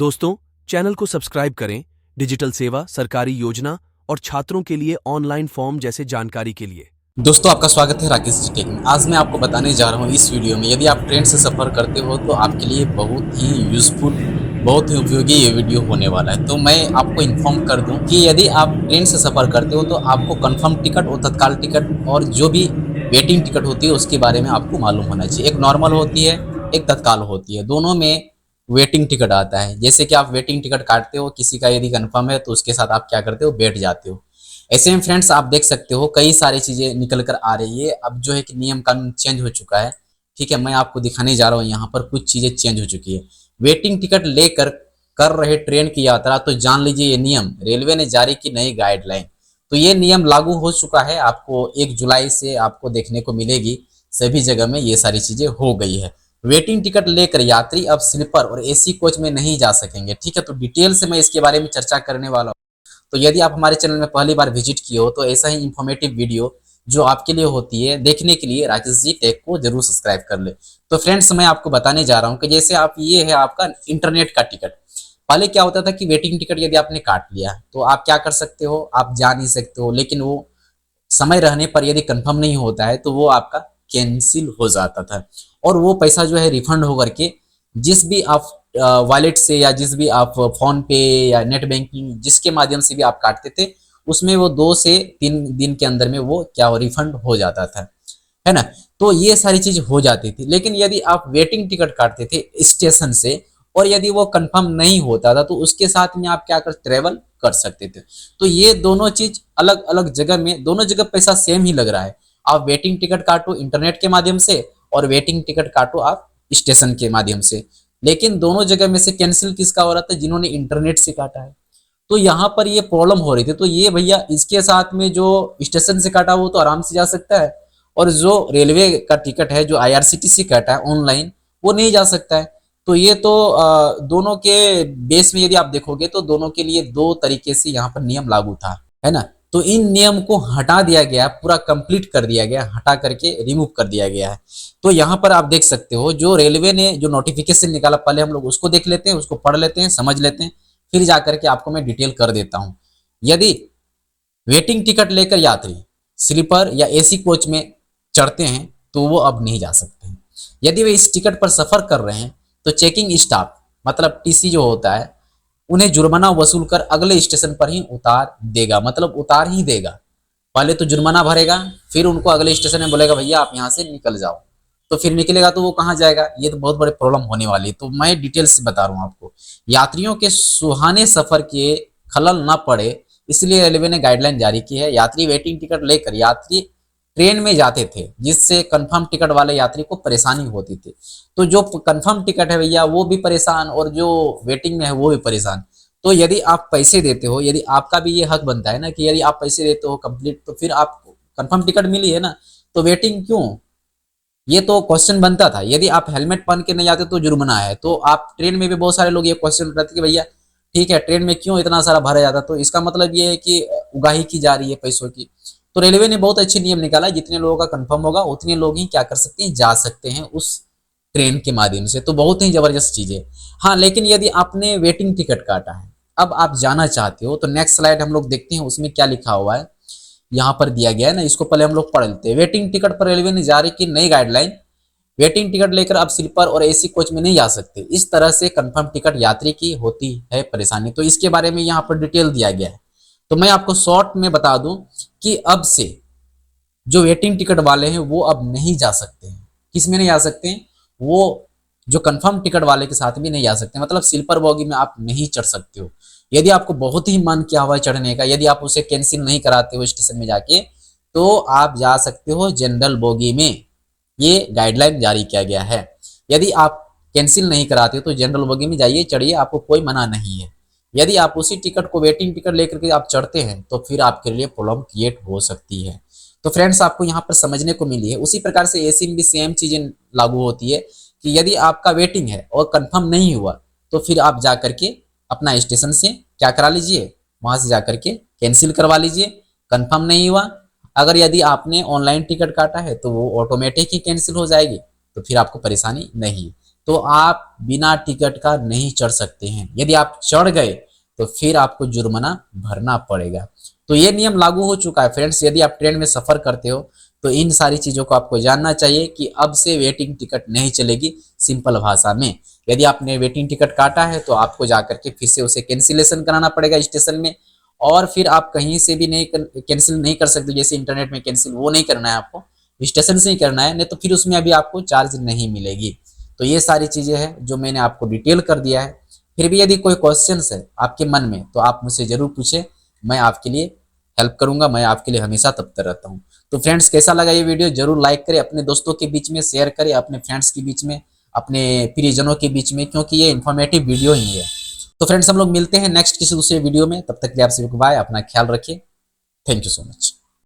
दोस्तों, चैनल को सब्सक्राइब करें डिजिटल सेवा, सरकारी योजना और छात्रों के लिए ऑनलाइन फॉर्म जैसे जानकारी के लिए। दोस्तों आपका स्वागत है राकेश जी टेक में। आज मैं आपको बताने जा रहा हूँ इस वीडियो में, यदि आप ट्रेन से सफ़र करते हो तो आपके लिए बहुत ही यूज़फुल, बहुत ही उपयोगी ये वीडियो होने वाला है। तो मैं आपको इन्फॉर्म कर दूं कि यदि आप ट्रेन से सफ़र करते हो तो आपको कंफर्म टिकट और तत्काल टिकट और जो भी वेटिंग टिकट होती है उसके बारे में आपको मालूम होना चाहिए। एक नॉर्मल होती है, एक तत्काल होती है, दोनों में वेटिंग टिकट आता है। जैसे कि आप वेटिंग टिकट काटते हो, किसी का यदि कन्फर्म है तो उसके साथ आप क्या करते हो, बैठ जाते हो। ऐसे में फ्रेंड्स आप देख सकते हो कई सारी चीजें निकल कर आ रही है। अब जो है कि नियम कानून चेंज हो चुका है। ठीक है, मैं आपको दिखाने जा रहा हूँ, यहाँ पर कुछ चीजें चेंज हो चुकी है। वेटिंग टिकट लेकर कर रहे ट्रेन की यात्रा तो जान लीजिए ये नियम रेलवे ने जारी की नई गाइडलाइन। तो ये नियम लागू हो चुका है, आपको 1 जुलाई से आपको देखने को मिलेगी। सभी जगह में ये सारी चीजें हो गई है। वेटिंग टिकट लेकर यात्री अब स्लीपर और एसी कोच में नहीं जा सकेंगे। ठीक है, तो डिटेल से मैं इसके बारे में चर्चा करने वाला हूँ। तो यदि आप हमारे चैनल में पहली बार विजिट किए हो तो ऐसा ही इंफॉर्मेटिव वीडियो जो आपके लिए होती है देखने के लिए राकेश जी टेक को जरूर सब्सक्राइब कर ले। तो फ्रेंड्स मैं आपको बताने जा रहा हूं कि जैसे आप ये है आपका इंटरनेट का टिकट। पहले क्या होता था कि वेटिंग टिकट यदि आपने काट लिया तो आप क्या कर सकते हो, आप जा नहीं सकते हो, लेकिन वो समय रहने पर यदि कंफर्म नहीं होता है तो वो आपका कैंसिल हो जाता था और वो पैसा जो है रिफंड होकर के जिस भी आप वॉलेट से या जिस भी आप फोन पे या नेट बैंकिंग जिसके माध्यम से भी आप काटते थे उसमें वो 2 से 3 दिन के अंदर में वो क्या रिफंड हो जाता था, है ना। तो ये सारी चीज हो जाती थी। लेकिन यदि आप वेटिंग टिकट काटते थे स्टेशन से और यदि वो कंफर्म नहीं होता था तो उसके साथ में आप क्या कर ट्रेवल कर सकते थे। तो ये दोनों चीज अलग अलग जगह में, दोनों जगह पैसा सेम ही लग रहा है। आप वेटिंग टिकट काटो इंटरनेट के माध्यम से और वेटिंग टिकट काटो आप स्टेशन के माध्यम से, लेकिन दोनों जगह में से कैंसिल किसका हो रहा था, जिन्होंने इंटरनेट से काटा है। तो यहाँ पर ये प्रॉब्लम हो रही थी। तो ये भैया इसके साथ में जो स्टेशन से काटा वो तो आराम से जा सकता है और जो रेलवे का टिकट है जो आईआरसीटीसी काटा है ऑनलाइन वो नहीं जा सकता है। तो ये तो दोनों के बेस में यदि आप देखोगे तो दोनों के लिए दो तरीके से यहाँ पर नियम लागू था, है ना। तो इन नियम को हटा दिया गया, पूरा कंप्लीट कर दिया गया, हटा करके रिमूव कर दिया गया है। तो यहाँ पर आप देख सकते हो जो रेलवे ने जो नोटिफिकेशन निकाला, पहले हम लोग उसको देख लेते हैं, उसको पढ़ लेते हैं, समझ लेते हैं, फिर जाकर के आपको मैं डिटेल कर देता हूँ। यदि वेटिंग टिकट लेकर यात्री स्लीपर या एसी कोच में चढ़ते हैं तो वो अब नहीं जा सकते हैं। यदि वे इस टिकट पर सफर कर रहे हैं तो चेकिंग स्टाफ मतलब टीसी जो होता है उन्हें जुर्माना वसूल कर अगले स्टेशन पर ही उतार देगा, मतलब उतार ही देगा। पहले तो जुर्माना भरेगा, फिर उनको अगले स्टेशन में बोलेगा भैया आप यहाँ से निकल जाओ। तो फिर निकलेगा तो वो कहाँ जाएगा, ये तो बहुत बड़ी प्रॉब्लम होने वाली है। तो मैं डिटेल से बता रहा हूँ आपको। यात्रियों के सुहाने सफर के खलल न पड़े इसलिए रेलवे ने गाइडलाइन जारी की है। यात्री वेटिंग टिकट लेकर यात्री ट्रेन में जाते थे जिससे कंफर्म टिकट वाले यात्री को परेशानी होती थी। तो जो कंफर्म टिकट है भैया वो भी परेशान और जो वेटिंग में है वो भी परेशान। तो यदि आप पैसे देते हो, यदि आपका भी ये हक बनता है ना कि यदि आप पैसे देते हो कंप्लीट तो फिर आप कंफर्म टिकट मिली है ना, तो वेटिंग क्यों, ये तो क्वेश्चन बनता था। यदि आप हेलमेट पहन के नहीं जाते तो जुर्माना है। तो आप ट्रेन में भी बहुत सारे लोग ये क्वेश्चन उठाते कि भैया ठीक है ट्रेन में क्यों इतना सारा भरा जाता, तो इसका मतलब ये है कि उगाही की जा रही है पैसों की। तो रेलवे ने बहुत अच्छे नियम निकाला, जितने लोगों का कंफर्म होगा उतने लोग ही क्या कर सकते हैं, जा सकते हैं उस ट्रेन के माध्यम से। तो बहुत ही जबरदस्त चीज है। हाँ, लेकिन यदि आपने वेटिंग टिकट काटा है, अब आप जाना चाहते हो, तो नेक्स्ट स्लाइड हम लोग देखते हैं उसमें क्या लिखा हुआ है। यहाँ पर दिया गया है ना, इसको पहले हम लोग पढ़ लेते हैं। वेटिंग टिकट पर रेलवे ने जारी की नई गाइडलाइन। वेटिंग टिकट लेकर आप स्लीपर और एसी कोच में नहीं जा सकते। इस तरह से कंफर्म टिकट यात्री की होती है परेशानी। तो इसके बारे में यहाँ पर डिटेल दिया गया है। तो मैं आपको शॉर्ट में बता दूं कि अब से जो वेटिंग टिकट वाले हैं वो अब नहीं जा सकते हैं। किस में नहीं जा सकते हैं, वो जो कंफर्म टिकट वाले के साथ भी नहीं जा सकते, मतलब स्लीपर बोगी में आप नहीं चढ़ सकते हो। यदि आपको बहुत ही मन किया हुआ है चढ़ने का, यदि आप उसे कैंसिल नहीं कराते हो स्टेशन में जाके, तो आप जा सकते हो जनरल बोगी में। ये गाइडलाइन जारी किया गया है। यदि आप कैंसिल नहीं कराते हो तो जनरल बोगी में जाइए, चढ़िए, आपको कोई मना नहीं है। यदि आप उसी टिकट को वेटिंग टिकट लेकर के आप चढ़ते हैं तो फिर आपके लिए प्रॉब्लम क्रिएट हो सकती है। तो फ्रेंड्स आपको यहाँ पर समझने को मिली है। उसी प्रकार से एसी में भी सेम चीजें लागू होती है कि यदि आपका वेटिंग है और कंफर्म नहीं हुआ तो फिर आप जा करके अपना स्टेशन से क्या करा लीजिए, वहां से जा करके कैंसिल करवा लीजिए। कंफर्म नहीं हुआ, अगर यदि आपने ऑनलाइन टिकट काटा है तो वो ऑटोमेटिक ही कैंसिल हो जाएगी, तो फिर आपको परेशानी नहीं। तो आप बिना टिकट का नहीं चढ़ सकते हैं। यदि आप चढ़ गए तो फिर आपको जुर्माना भरना पड़ेगा। तो ये नियम लागू हो चुका है फ्रेंड्स। यदि आप ट्रेन में सफर करते हो तो इन सारी चीजों को आपको जानना चाहिए कि अब से वेटिंग टिकट नहीं चलेगी। सिंपल भाषा में, यदि आपने वेटिंग टिकट काटा है तो आपको जाकर के फिर से उसे कैंसिलेशन कराना पड़ेगा स्टेशन में, और फिर आप कहीं से भी नहीं कैंसिल नहीं कर सकते। जैसे इंटरनेट में कैंसिल वो नहीं करना है आपको, स्टेशन से ही करना है, नहीं तो फिर उसमें अभी आपको चार्ज नहीं मिलेगी। तो ये सारी चीजें हैं जो मैंने आपको डिटेल कर दिया है। फिर भी यदि कोई क्वेश्चन है आपके मन में तो आप मुझसे जरूर पूछे, मैं आपके लिए हेल्प करूंगा। मैं आपके लिए हमेशा तत्पर रहता हूँ। तो फ्रेंड्स, कैसा लगा ये वीडियो जरूर लाइक करें, अपने दोस्तों के बीच में शेयर करें, अपने फ्रेंड्स के बीच में, अपने प्रियजनों के बीच में, क्योंकि ये इन्फॉर्मेटिव वीडियो ही है। तो फ्रेंड्स, हम लोग मिलते हैं नेक्स्ट किसी दूसरे वीडियो में। तब तक के लिए आप सभी को बाय, अपना ख्याल रखिए। Thank you so much.